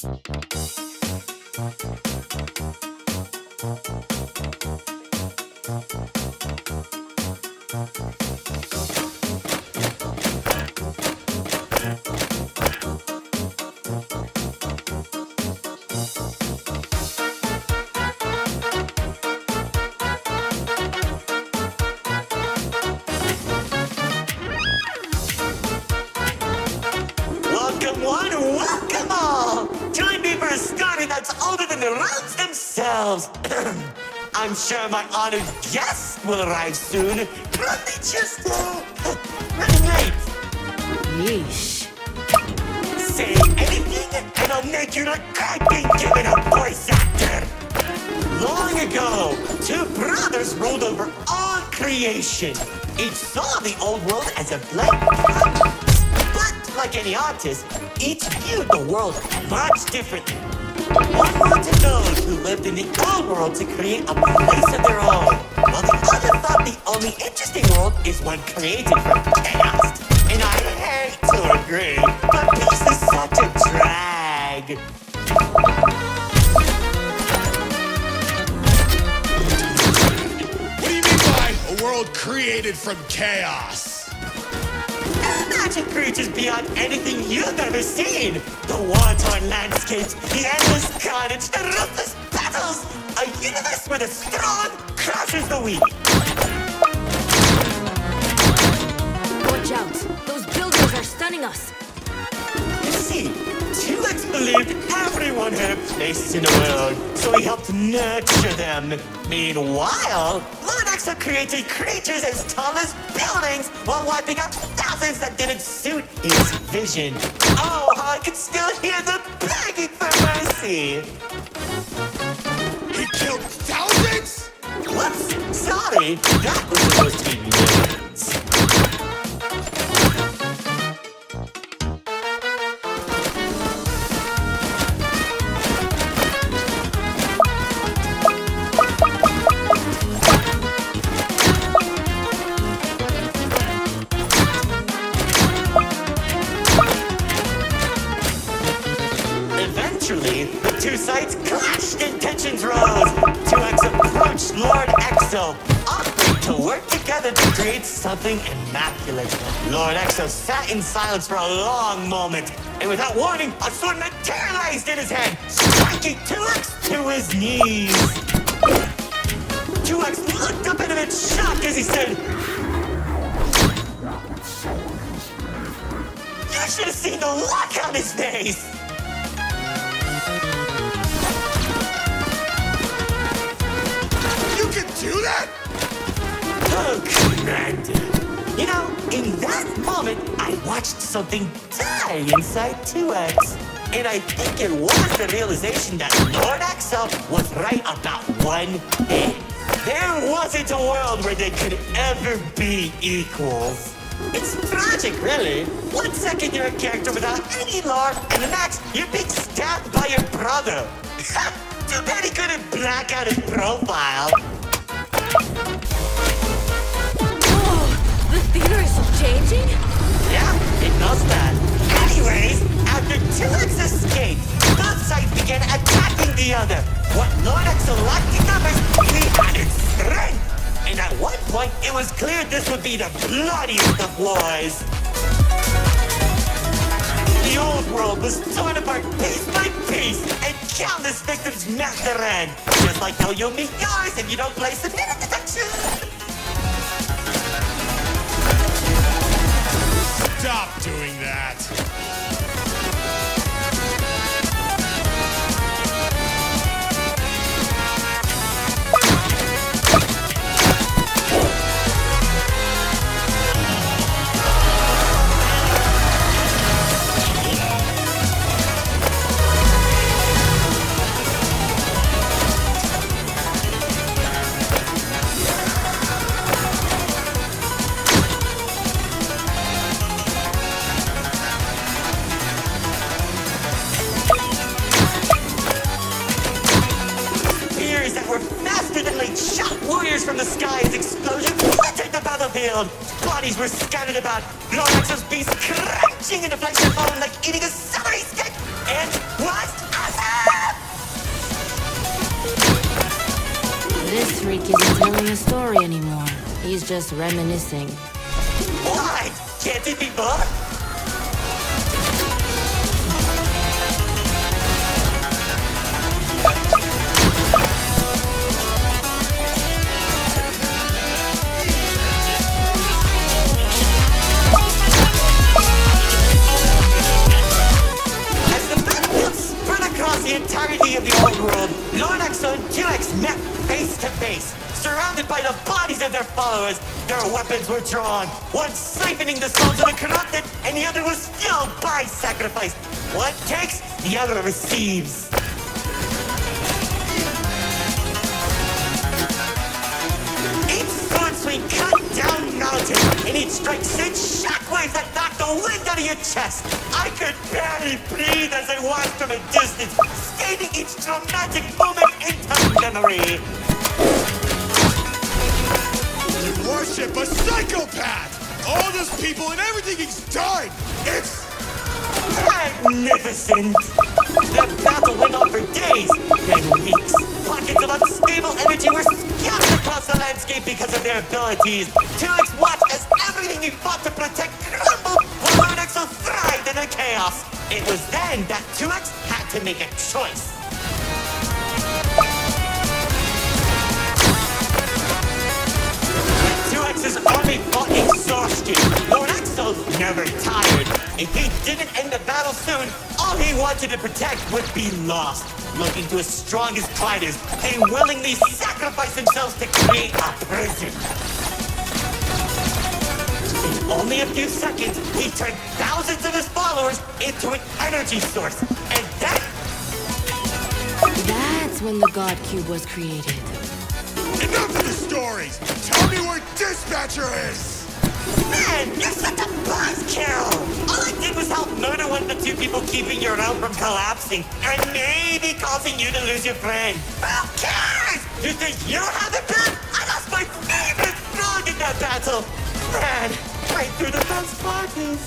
Welcome one, welcome all! Join me for a story that's older than the roads themselves. I'm sure my honored guest will arrive soon. Probably just, running late. Yeesh. Say anything and I'll make you look like being given a voice actor. Long ago, two brothers ruled over all creation. Each saw the old world as a blank canvas. But like any artist, each viewed the world much differently. One wanted those who lived in the old world to create a place of their own, while the other thought the only interesting world is one created from chaos. And I hate to agree, but peace is such a drag. What do you mean by a world created from chaos? Magic creatures beyond anything you've ever seen. The war-torn landscapes, the endless carnage, the ruthless battles. A universe where the strong crushes the weak. Watch out! Those buildings are stunning us! You see, 2X believed everyone had a place in the world, so he helped nurture them. Meanwhile, Lord Exo created creatures as tall as buildings while wiping out thousands that didn't suit his vision. Oh, how I can still hear them begging for mercy. He killed thousands? Whoops, sorry, that was supposed to be millions. Eventually, the two sides clashed and tensions rose. 2X approached Lord Exo, offering to work together to create something immaculate. Lord Exo sat in silence for a long moment, and without warning, a sword materialized in his hand, striking 2X to his knees. 2X looked up at him in shock as he said, "You should have seen the look on his face!" You can do that? Oh, Commander. You know, in that moment, I watched something die inside 2X. And I think it was the realization that Lord Exo was right about one thing. There wasn't a world where they could ever be equals. It's tragic, really. 1 second you're a character without any lore, and the next you're being stabbed by your brother. Too bad he couldn't black out his profile. Whoa! The theater is changing? Yeah, it does that. Anyways, after 2X escaped, both sides began attacking the other. What Lord Exo lacked in numbers, he had in strength. And at one point, it was clear this would be the bloodiest of wars. The old world was torn apart piece by piece, and countless victims met their end. Just like how you'll meet yours if you don't place the minute detection. Stop doing that. Warriors from the sky as explosions littered the battlefield. Bodies were scattered about. Lord Exo's beast crunching into flesh and bone like eating a celery stick. And last This freak isn't telling a story anymore. He's just reminiscing. What? Can't it be both? The entirety of the old world, Lord Exo and 2X met face to face. Surrounded by the bodies of their followers, their weapons were drawn. One siphoning the souls of the corrupted, and the other was fueled by sacrifice. One takes, the other receives. Each sword swing cut down mountains, and each strike sent shockwaves that knocked the wind out of your chest. I could barely breathe as I watched from a distance, skating each dramatic moment into memory. You worship a psychopath! All those people and everything he's done! It's magnificent! That battle went on for days, then weeks. Pockets of unstable energy were scattered across the landscape because of their abilities. 2X watched as everything he fought to protect crumbled, while Lord Exo thrived in the chaos. It was then that 2X had to make a choice. 2X's army fought exhaustion. Lord Exo never tired. If he didn't end the battle soon, all he wanted to protect would be lost. Looking to his strongest fighters, they willingly sacrificed themselves to create a prison. In only a few seconds, he turned thousands of his followers into an energy source. And that's when the God Cube was created. Enough of the stories! Tell me where Dispatcher is! Man, you're such a buzzkill! All I did was help murder one of the two people keeping your realm from collapsing, and maybe causing you to lose your friend. Who cares? You think you have it bad? I lost my favorite frog in that battle! Man, right through the best parties.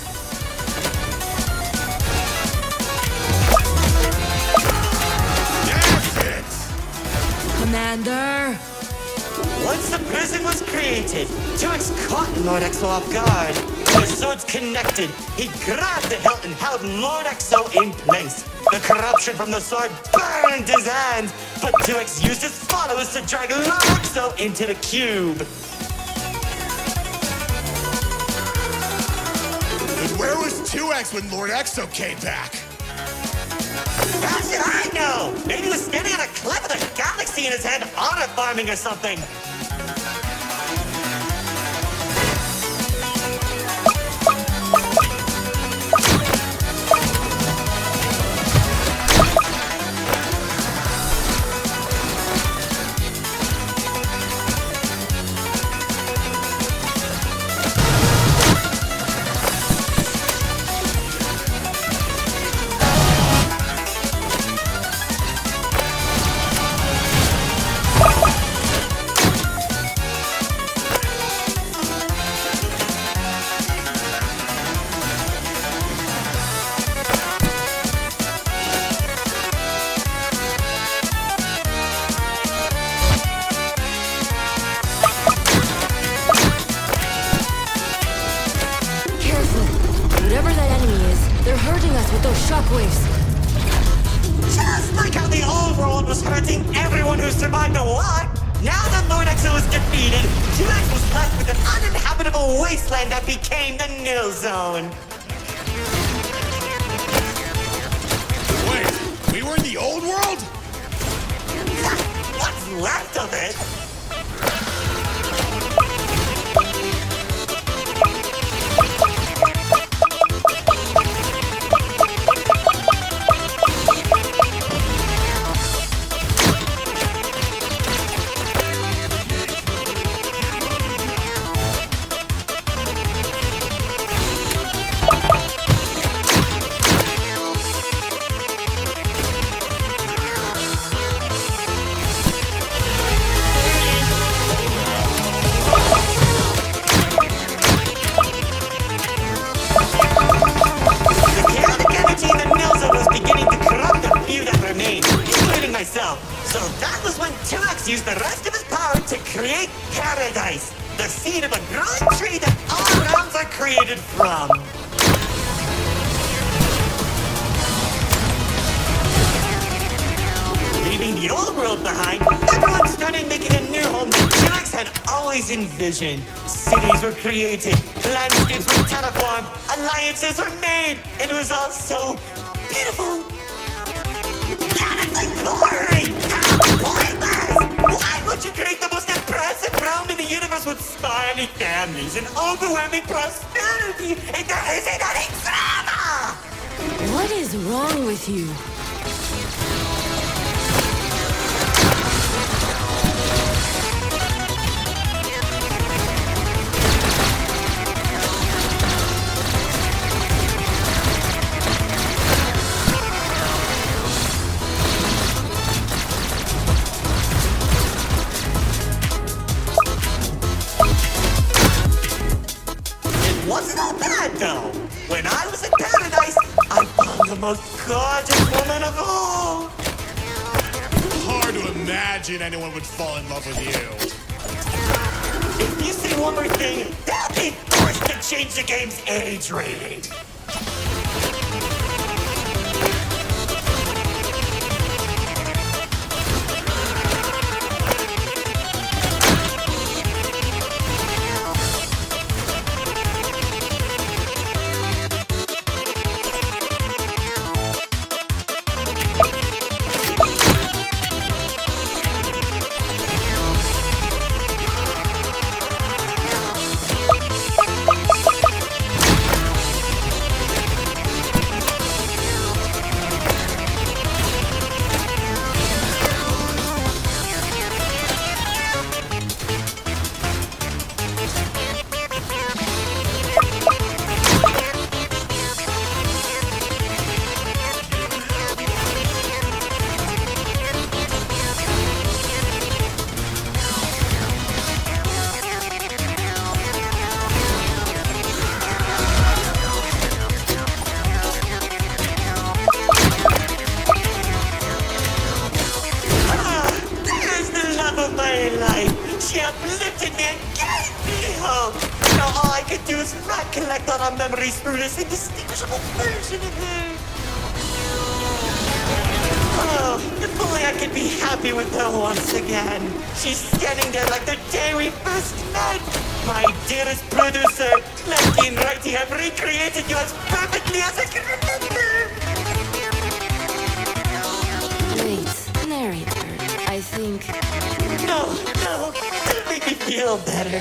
That's it! Commander! Once the prison was created, 2X caught Lord Exo off guard. Their swords connected. He grabbed the hilt and held Lord Exo in place. The corruption from the sword burned his hands, but 2X used his followers to drag Lord Exo into the cube. And where was 2X when Lord Exo came back? How should I know? Maybe he was standing on a cliff with a galaxy in his hand, honor farming or something. Shockwaves. Just like how the old world was hurting everyone who survived the war, now that Lord Exo was defeated, 2X was left with an uninhabitable wasteland that became the Nil Zone. Wait, we were in the old world? What's left of it? paradise, the seed of a growing tree that all realms are created from. Leaving the old world behind, everyone started making a new home that Felix had always envisioned. Cities were created, landscapes were terraformed, alliances were made, and it was all so beautiful. Honestly, glory! How pointless! Why would you create the most impressive realm in the universe with smiling families and overwhelming prosperity if there isn't any drama? What is wrong with you? Wasn't that bad though? When I was in paradise, I found the most gorgeous woman of all. Hard to imagine anyone would fall in love with you. If you say one more thing, they'll be forced to change the game's age rating. She uplifted me and gave me hope. Now all I could do is recollect all our memories through this indistinguishable version of her. Oh, if only I could be happy with her once again. She's standing there like the day we first met. My dearest producer, lefty and righty have recreated you as perfectly as I can remember. Wait, narrator. I think... No, it'll make me feel better.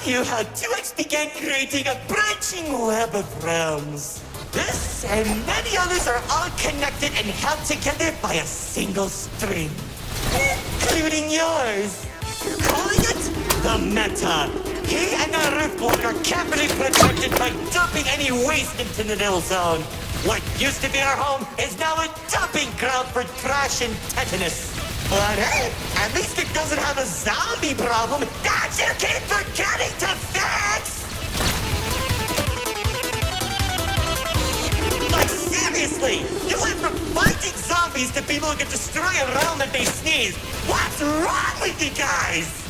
you how 2X began creating a branching web of realms. This and many others are all connected and held together by a single string, including yours. Calling it the Meta. He and the Riftwalk are carefully protected by dumping any waste into the Nil Zone. What used to be our home is now a dumping ground for trash and tetanus. But hey, at least it doesn't have a zombie problem that you keep forgetting to fix! Like seriously, you went from fighting zombies to people who can destroy a realm if they sneeze. What's wrong with you guys?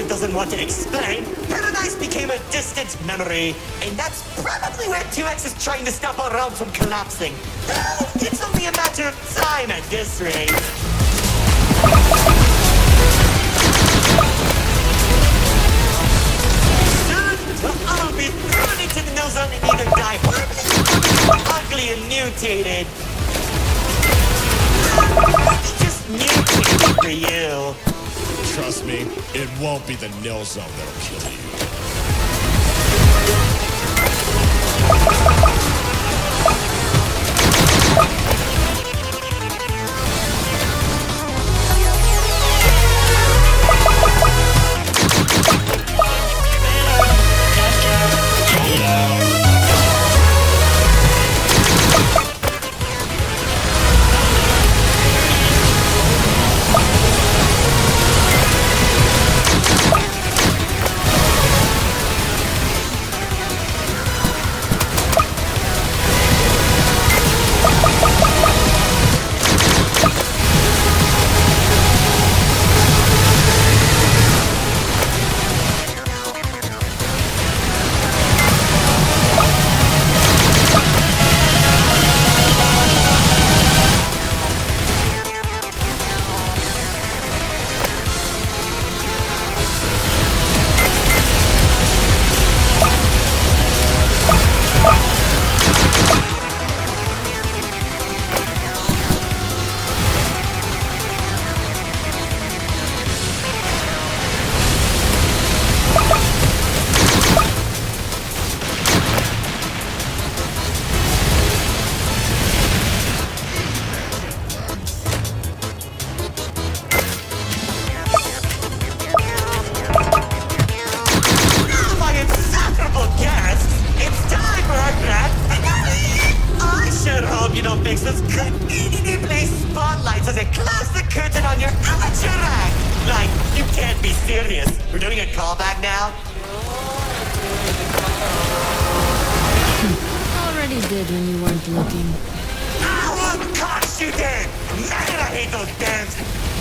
Doesn't want to explain, Paradise became a distant memory, and that's probably where 2X is trying to stop our realm from collapsing. It's only a matter of time at this rate. Soon, we'll all be thrown into the Nil Zone and either die horribly or ugly and mutated. Maybe just mutated for you. Trust me, it won't be the Nil Zone that'll kill you. We're doing a callback now? Already did when you weren't looking. Of course you did! Man, I hate those damn